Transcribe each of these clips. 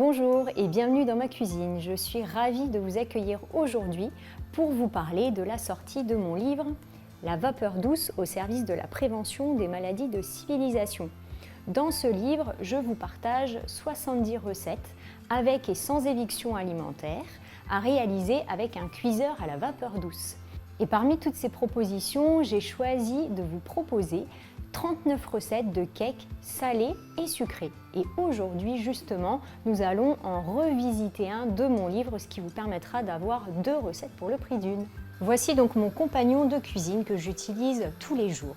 Bonjour et bienvenue dans ma cuisine. Je suis ravie de vous accueillir aujourd'hui pour vous parler de la sortie de mon livre « La vapeur douce au service de la prévention des maladies de civilisation ». Dans ce livre, je vous partage 70 recettes avec et sans éviction alimentaire à réaliser avec un cuiseur à la vapeur douce. Et parmi toutes ces propositions, j'ai choisi de vous proposer 39 recettes de cakes salés et sucrés. Et aujourd'hui, justement, nous allons en revisiter un de mon livre, ce qui vous permettra d'avoir 2 recettes pour le prix d'une. Voici donc mon compagnon de cuisine que j'utilise tous les jours.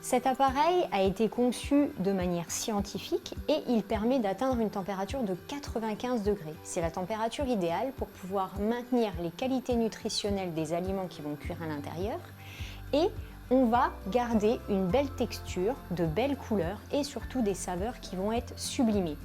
Cet appareil a été conçu de manière scientifique et il permet d'atteindre une température de 95 degrés. C'est la température idéale pour pouvoir maintenir les qualités nutritionnelles des aliments qui vont cuire à l'intérieur et on va garder une belle texture, de belles couleurs et surtout des saveurs qui vont être sublimées.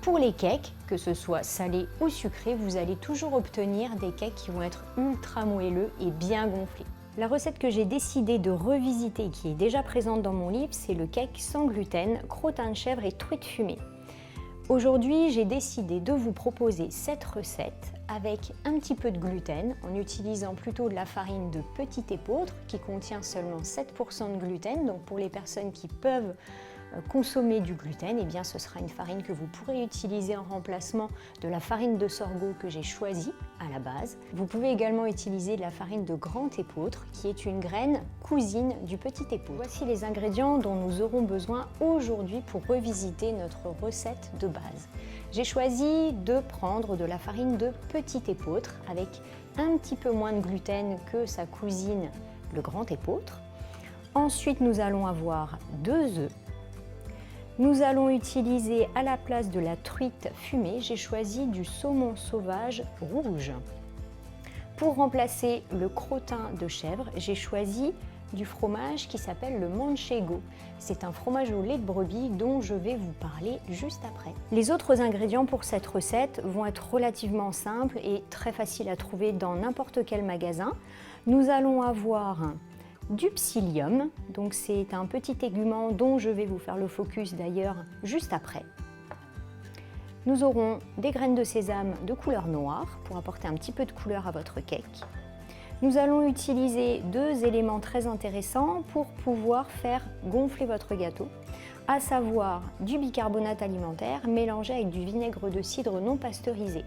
Pour les cakes, que ce soit salés ou sucrés, vous allez toujours obtenir des cakes qui vont être ultra moelleux et bien gonflés. La recette que j'ai décidé de revisiter et qui est déjà présente dans mon livre, c'est le cake sans gluten, crottin de chèvre et truite fumée. Aujourd'hui, j'ai décidé de vous proposer cette recette avec un petit peu de gluten, en utilisant plutôt de la farine de petit épeautre qui contient seulement 7% de gluten. Donc pour les personnes qui peuvent consommer du gluten, eh bien ce sera une farine que vous pourrez utiliser en remplacement de la farine de sorgho que j'ai choisie à la base. Vous pouvez également utiliser de la farine de grand épeautre qui est une graine cousine du petit épeautre. Voici les ingrédients dont nous aurons besoin aujourd'hui pour revisiter notre recette de base. J'ai choisi de prendre de la farine de petit épeautre avec un petit peu moins de gluten que sa cousine le grand épeautre. Ensuite, nous allons avoir 2 œufs. Nous allons utiliser à la place de la truite fumée, j'ai choisi du saumon sauvage rouge. Pour remplacer le crottin de chèvre, j'ai choisi du fromage qui s'appelle le manchego. C'est un fromage au lait de brebis dont je vais vous parler juste après. Les autres ingrédients pour cette recette vont être relativement simples et très faciles à trouver dans n'importe quel magasin. Nous allons avoir du psyllium, donc c'est un petit tégument dont je vais vous faire le focus d'ailleurs juste après. Nous aurons des graines de sésame de couleur noire pour apporter un petit peu de couleur à votre cake. Nous allons utiliser 2 éléments très intéressants pour pouvoir faire gonfler votre gâteau, à savoir du bicarbonate alimentaire mélangé avec du vinaigre de cidre non pasteurisé.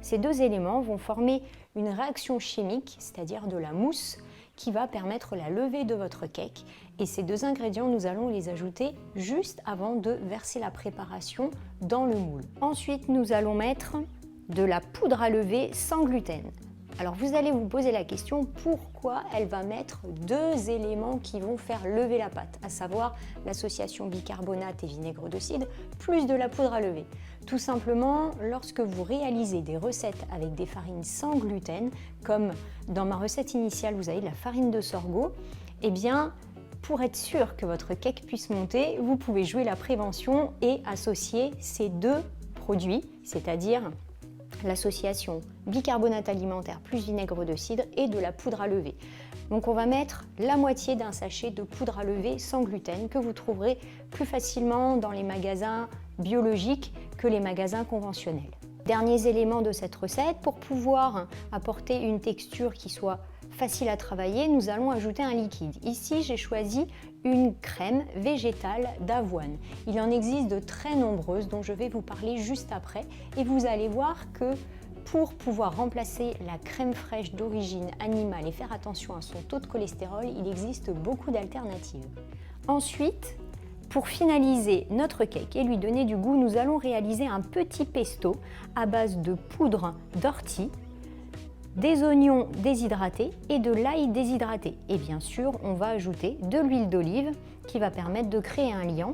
Ces 2 éléments vont former une réaction chimique, c'est-à-dire de la mousse, qui va permettre la levée de votre cake. Et ces 2 ingrédients, nous allons les ajouter juste avant de verser la préparation dans le moule. Ensuite, nous allons mettre de la poudre à lever sans gluten. Alors vous allez vous poser la question pourquoi elle va mettre 2 éléments qui vont faire lever la pâte, à savoir l'association bicarbonate et vinaigre de cidre plus de la poudre à lever. Tout simplement, lorsque vous réalisez des recettes avec des farines sans gluten, comme dans ma recette initiale vous avez de la farine de sorgho, eh bien pour être sûr que votre cake puisse monter, vous pouvez jouer la prévention et associer ces 2 produits, c'est-à-dire l'association bicarbonate alimentaire plus vinaigre de cidre et de la poudre à lever. Donc on va mettre la moitié d'un sachet de poudre à lever sans gluten que vous trouverez plus facilement dans les magasins biologiques que les magasins conventionnels. Derniers éléments de cette recette, pour pouvoir apporter une texture qui soit facile à travailler, nous allons ajouter un liquide. Ici, j'ai choisi une crème végétale d'avoine. Il en existe de très nombreuses dont je vais vous parler juste après et vous allez voir que pour pouvoir remplacer la crème fraîche d'origine animale et faire attention à son taux de cholestérol, il existe beaucoup d'alternatives. Ensuite, pour finaliser notre cake et lui donner du goût, nous allons réaliser un petit pesto à base de poudre d'ortie, des oignons déshydratés et de l'ail déshydraté. Et bien sûr, on va ajouter de l'huile d'olive qui va permettre de créer un liant.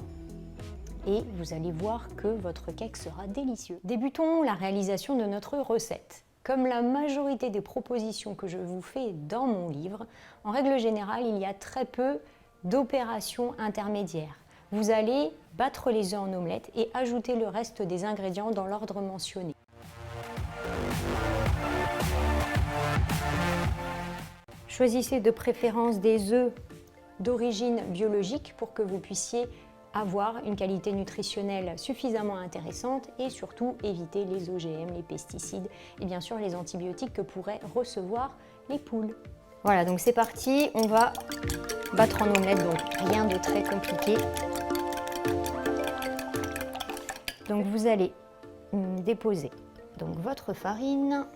Et vous allez voir que votre cake sera délicieux. Débutons la réalisation de notre recette. Comme la majorité des propositions que je vous fais dans mon livre, en règle générale, il y a très peu d'opérations intermédiaires. Vous allez battre les œufs en omelette et ajouter le reste des ingrédients dans l'ordre mentionné. Choisissez de préférence des œufs d'origine biologique pour que vous puissiez avoir une qualité nutritionnelle suffisamment intéressante et surtout éviter les OGM, les pesticides et bien sûr les antibiotiques que pourraient recevoir les poules. Voilà, donc c'est parti, on va battre en omelette, donc rien de très compliqué. Donc vous allez déposer donc votre farine.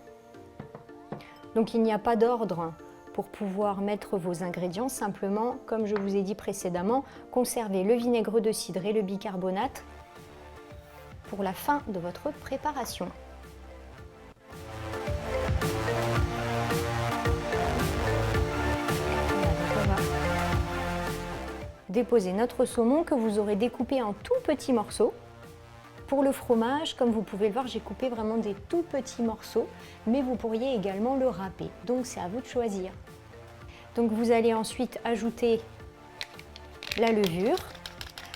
Donc il n'y a pas d'ordre pour pouvoir mettre vos ingrédients, simplement, comme je vous ai dit précédemment, conservez le vinaigre de cidre et le bicarbonate pour la fin de votre préparation. On va déposer notre saumon que vous aurez découpé en tout petits morceaux. Pour le fromage, comme vous pouvez le voir, j'ai coupé vraiment des tout petits morceaux, mais vous pourriez également le râper, donc c'est à vous de choisir. Donc vous allez ensuite ajouter la levure.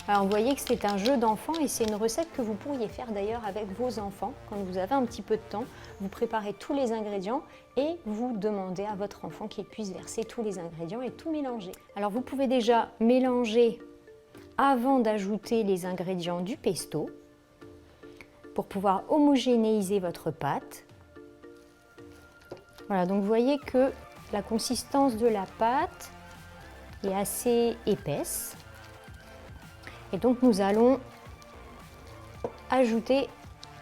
Alors vous voyez que c'est un jeu d'enfant et c'est une recette que vous pourriez faire d'ailleurs avec vos enfants. Quand vous avez un petit peu de temps, vous préparez tous les ingrédients et vous demandez à votre enfant qu'il puisse verser tous les ingrédients et tout mélanger. Alors vous pouvez déjà mélanger avant d'ajouter les ingrédients du pesto pour pouvoir homogénéiser votre pâte. Voilà, donc vous voyez que la consistance de la pâte est assez épaisse. Et donc nous allons ajouter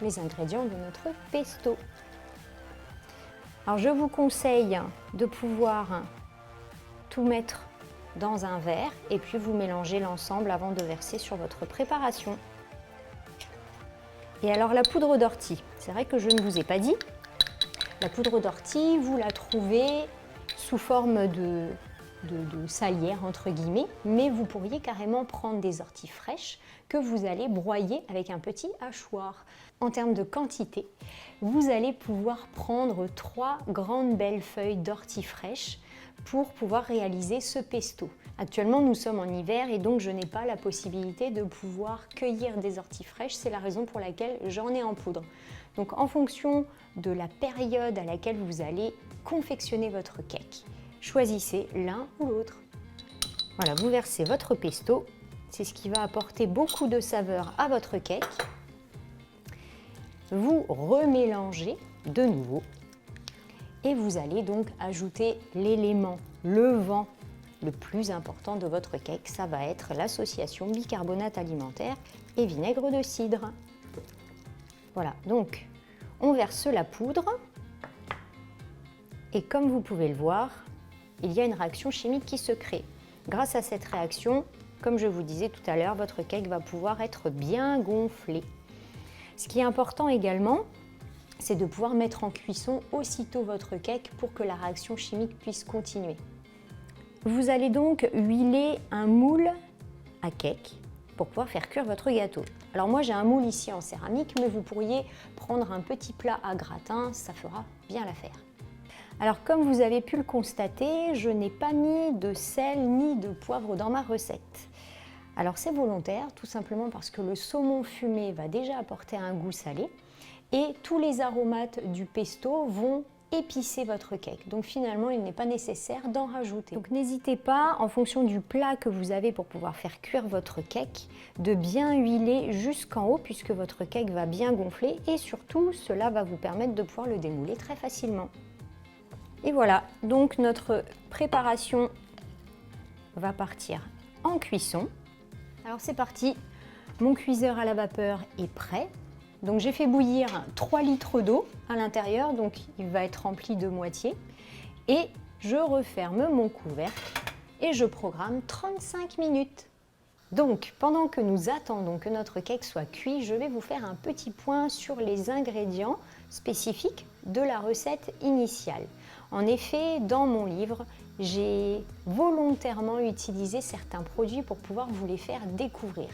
les ingrédients de notre pesto. Alors je vous conseille de pouvoir tout mettre dans un verre et puis vous mélangez l'ensemble avant de verser sur votre préparation. Et alors la poudre d'ortie, c'est vrai que je ne vous ai pas dit, la poudre d'ortie, vous la trouvez sous forme de salière entre guillemets, mais vous pourriez carrément prendre des orties fraîches que vous allez broyer avec un petit hachoir. En termes de quantité, vous allez pouvoir prendre 3 grandes belles feuilles d'ortie fraîches pour pouvoir réaliser ce pesto. Actuellement, nous sommes en hiver et donc je n'ai pas la possibilité de pouvoir cueillir des orties fraîches. C'est la raison pour laquelle j'en ai en poudre. Donc en fonction de la période à laquelle vous allez confectionner votre cake, choisissez l'un ou l'autre. Voilà, vous versez votre pesto. C'est ce qui va apporter beaucoup de saveur à votre cake. Vous remélangez de nouveau. Et vous allez donc ajouter l'élément levant le plus important de votre cake. Ça va être l'association bicarbonate alimentaire et vinaigre de cidre. Voilà, donc on verse la poudre. Et comme vous pouvez le voir, il y a une réaction chimique qui se crée. Grâce à cette réaction, comme je vous disais tout à l'heure, votre cake va pouvoir être bien gonflé. Ce qui est important également, c'est de pouvoir mettre en cuisson aussitôt votre cake pour que la réaction chimique puisse continuer. Vous allez donc huiler un moule à cake pour pouvoir faire cuire votre gâteau. Alors moi j'ai un moule ici en céramique, mais vous pourriez prendre un petit plat à gratin, ça fera bien l'affaire. Alors comme vous avez pu le constater, je n'ai pas mis de sel ni de poivre dans ma recette. Alors c'est volontaire, tout simplement parce que le saumon fumé va déjà apporter un goût salé et tous les aromates du pesto vont épicer votre cake. Donc finalement, il n'est pas nécessaire d'en rajouter. Donc n'hésitez pas, en fonction du plat que vous avez pour pouvoir faire cuire votre cake, de bien huiler jusqu'en haut puisque votre cake va bien gonfler et surtout, cela va vous permettre de pouvoir le démouler très facilement. Et voilà, donc notre préparation va partir en cuisson. Alors c'est parti, mon cuiseur à la vapeur est prêt. Donc j'ai fait bouillir 3 litres d'eau à l'intérieur, donc il va être rempli de moitié. Et je referme mon couvercle et je programme 35 minutes. Donc pendant que nous attendons que notre cake soit cuit, je vais vous faire un petit point sur les ingrédients spécifiques de la recette initiale. En effet, dans mon livre, j'ai volontairement utilisé certains produits pour pouvoir vous les faire découvrir.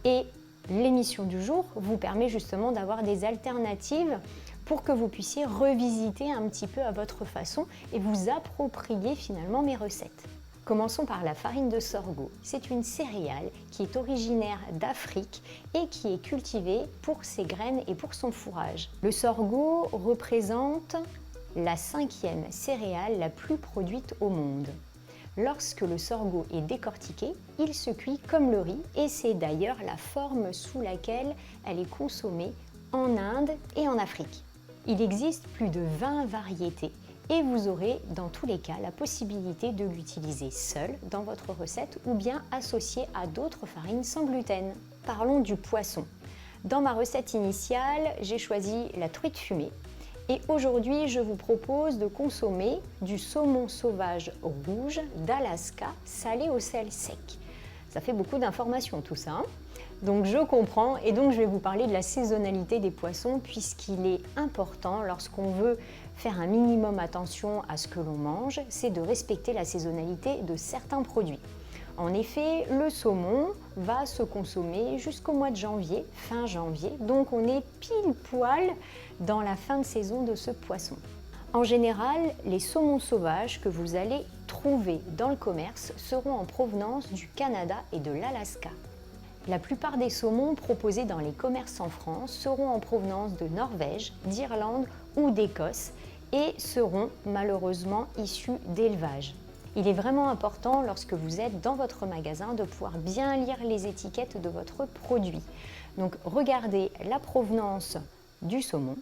Et l'émission du jour vous permet justement d'avoir des alternatives pour que vous puissiez revisiter un petit peu à votre façon et vous approprier finalement mes recettes. Commençons par la farine de sorgho. C'est une céréale qui est originaire d'Afrique et qui est cultivée pour ses graines et pour son fourrage. Le sorgho représente la 5e céréale la plus produite au monde. Lorsque le sorgho est décortiqué, il se cuit comme le riz et c'est d'ailleurs la forme sous laquelle elle est consommée en Inde et en Afrique. Il existe plus de 20 variétés et vous aurez dans tous les cas la possibilité de l'utiliser seul dans votre recette ou bien associé à d'autres farines sans gluten. Parlons du poisson. Dans ma recette initiale, j'ai choisi la truite fumée. Et aujourd'hui, je vous propose de consommer du saumon sauvage rouge d'Alaska salé au sel sec. Ça fait beaucoup d'informations tout ça, hein. Donc je comprends et donc je vais vous parler de la saisonnalité des poissons puisqu'il est important lorsqu'on veut faire un minimum attention à ce que l'on mange, c'est de respecter la saisonnalité de certains produits. En effet, le saumon va se consommer jusqu'au mois de janvier, fin janvier, donc on est pile poil dans la fin de saison de ce poisson. En général, les saumons sauvages que vous allez trouver dans le commerce seront en provenance du Canada et de l'Alaska. La plupart des saumons proposés dans les commerces en France seront en provenance de Norvège, d'Irlande ou d'Écosse et seront malheureusement issus d'élevage. Il est vraiment important lorsque vous êtes dans votre magasin de pouvoir bien lire les étiquettes de votre produit. Donc regardez la provenance du saumon,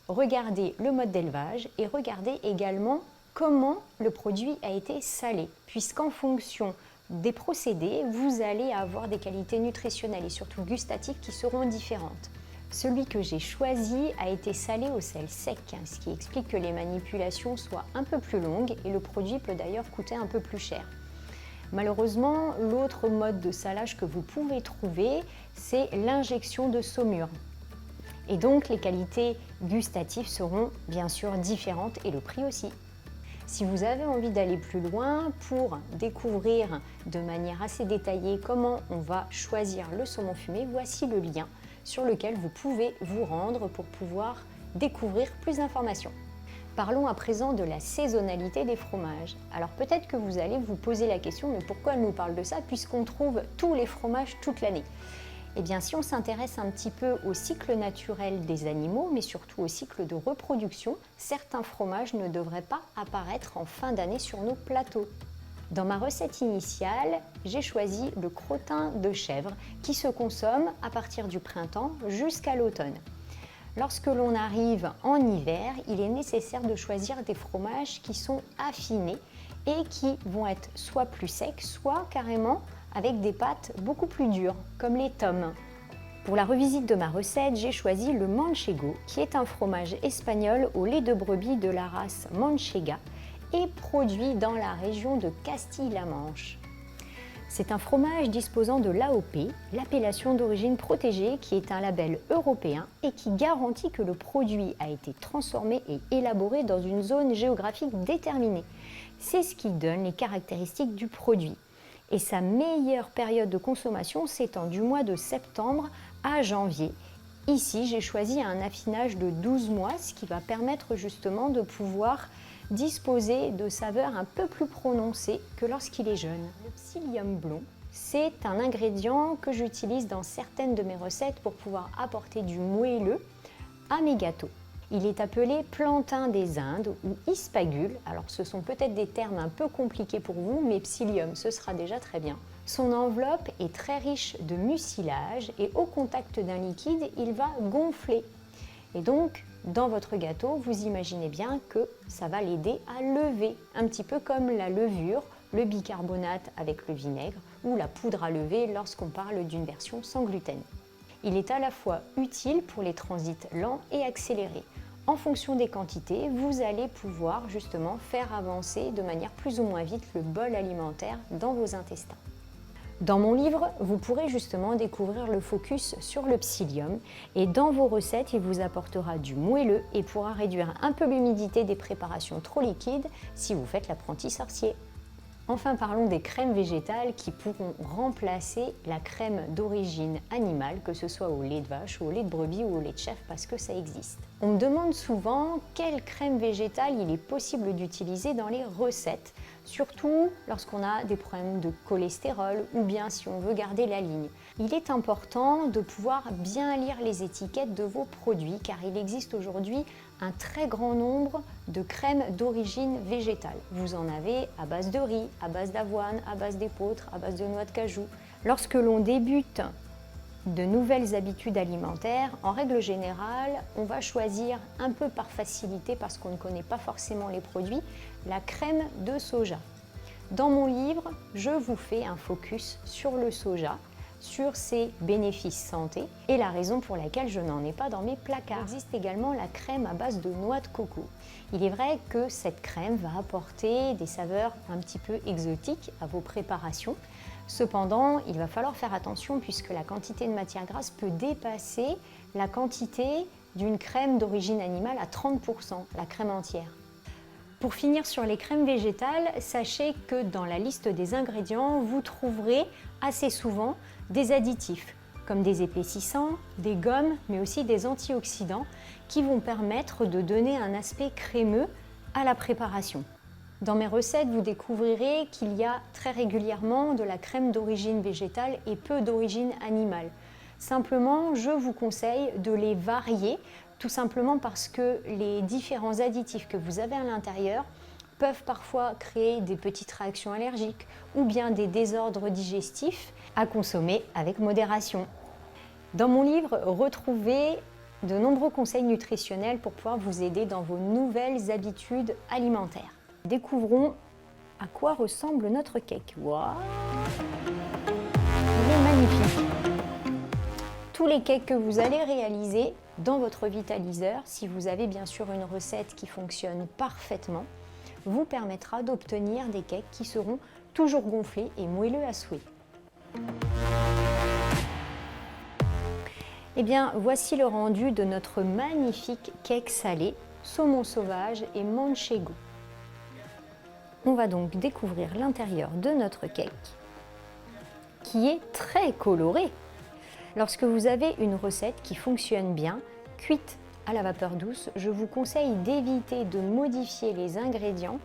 regardez le mode d'élevage et regardez également comment le produit a été salé, puisqu'en fonction des procédés, vous allez avoir des qualités nutritionnelles et surtout gustatives qui seront différentes. Celui que j'ai choisi a été salé au sel sec, ce qui explique que les manipulations soient un peu plus longues et le produit peut d'ailleurs coûter un peu plus cher. Malheureusement, l'autre mode de salage que vous pouvez trouver, c'est l'injection de saumure. Et donc les qualités gustatives seront bien sûr différentes et le prix aussi. Si vous avez envie d'aller plus loin pour découvrir de manière assez détaillée comment on va choisir le saumon fumé, voici le lien sur lequel vous pouvez vous rendre pour pouvoir découvrir plus d'informations. Parlons à présent de la saisonnalité des fromages. Alors peut-être que vous allez vous poser la question, mais pourquoi elle nous parle de ça puisqu'on trouve tous les fromages toute l'année ? Eh bien, si on s'intéresse un petit peu au cycle naturel des animaux, mais surtout au cycle de reproduction, certains fromages ne devraient pas apparaître en fin d'année sur nos plateaux. Dans ma recette initiale, j'ai choisi le crottin de chèvre qui se consomme à partir du printemps jusqu'à l'automne. Lorsque l'on arrive en hiver, il est nécessaire de choisir des fromages qui sont affinés et qui vont être soit plus secs, soit carrément avec des pâtes beaucoup plus dures, comme les tomes. Pour la revisite de ma recette, j'ai choisi le manchego, qui est un fromage espagnol au lait de brebis de la race Manchega et produit dans la région de Castille-La Manche. C'est un fromage disposant de l'AOP, l'appellation d'origine protégée, qui est un label européen et qui garantit que le produit a été transformé et élaboré dans une zone géographique déterminée. C'est ce qui donne les caractéristiques du produit. Et sa meilleure période de consommation s'étend du mois de septembre à janvier. Ici, j'ai choisi un affinage de 12 mois, ce qui va permettre justement de pouvoir disposer de saveurs un peu plus prononcées que lorsqu'il est jeune. Le psyllium blond, c'est un ingrédient que j'utilise dans certaines de mes recettes pour pouvoir apporter du moelleux à mes gâteaux. Il est appelé plantain des Indes ou ispagule. Alors ce sont peut-être des termes un peu compliqués pour vous, mais psyllium, ce sera déjà très bien. Son enveloppe est très riche de mucilage et au contact d'un liquide, il va gonfler. Et donc, dans votre gâteau, vous imaginez bien que ça va l'aider à lever, un petit peu comme la levure, le bicarbonate avec le vinaigre ou la poudre à lever lorsqu'on parle d'une version sans gluten. Il est à la fois utile pour les transits lents et accélérés. En fonction des quantités, vous allez pouvoir justement faire avancer de manière plus ou moins vite le bol alimentaire dans vos intestins. Dans mon livre, vous pourrez justement découvrir le focus sur le psyllium et dans vos recettes, il vous apportera du moelleux et pourra réduire un peu l'humidité des préparations trop liquides si vous faites l'apprenti sorcier. Enfin, parlons des crèmes végétales qui pourront remplacer la crème d'origine animale, que ce soit au lait de vache, au lait de brebis ou au lait de chèvre, parce que ça existe. On me demande souvent quelle crème végétale il est possible d'utiliser dans les recettes surtout lorsqu'on a des problèmes de cholestérol ou bien si on veut garder la ligne. Il est important de pouvoir bien lire les étiquettes de vos produits car il existe aujourd'hui un très grand nombre de crèmes d'origine végétale. Vous en avez à base de riz, à base d'avoine, à base d'épeautre, à base de noix de cajou. Lorsque l'on débute de nouvelles habitudes alimentaires, en règle générale, on va choisir un peu par facilité parce qu'on ne connaît pas forcément les produits, la crème de soja. Dans mon livre, je vous fais un focus sur le soja, sur ses bénéfices santé et la raison pour laquelle je n'en ai pas dans mes placards. Il existe également la crème à base de noix de coco. Il est vrai que cette crème va apporter des saveurs un petit peu exotiques à vos préparations. Cependant, il va falloir faire attention puisque la quantité de matière grasse peut dépasser la quantité d'une crème d'origine animale à 30%, la crème entière. Pour finir sur les crèmes végétales, sachez que dans la liste des ingrédients, vous trouverez assez souvent des additifs comme des épaississants, des gommes, mais aussi des antioxydants qui vont permettre de donner un aspect crémeux à la préparation. Dans mes recettes, vous découvrirez qu'il y a très régulièrement de la crème d'origine végétale et peu d'origine animale. Simplement, je vous conseille de les varier, tout simplement parce que les différents additifs que vous avez à l'intérieur peuvent parfois créer des petites réactions allergiques ou bien des désordres digestifs à consommer avec modération. Dans mon livre, retrouvez de nombreux conseils nutritionnels pour pouvoir vous aider dans vos nouvelles habitudes alimentaires. Découvrons à quoi ressemble notre cake. Waouh! Il est magnifique. Tous les cakes que vous allez réaliser dans votre vitaliseur, si vous avez bien sûr une recette qui fonctionne parfaitement, vous permettra d'obtenir des cakes qui seront toujours gonflés et moelleux à souhait. Eh bien, voici le rendu de notre magnifique cake salé, saumon sauvage et manchego. On va donc découvrir l'intérieur de notre cake, qui est très coloré. Lorsque vous avez une recette qui fonctionne bien, cuite à la vapeur douce, je vous conseille d'éviter de modifier les ingrédients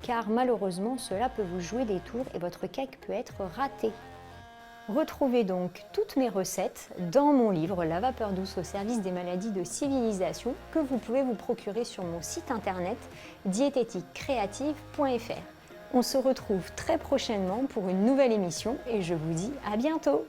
car malheureusement cela peut vous jouer des tours et votre cake peut être raté. Retrouvez donc toutes mes recettes dans mon livre La vapeur douce au service des maladies de civilisation que vous pouvez vous procurer sur mon site internet diététiquecreative.fr. On se retrouve très prochainement pour une nouvelle émission et je vous dis à bientôt!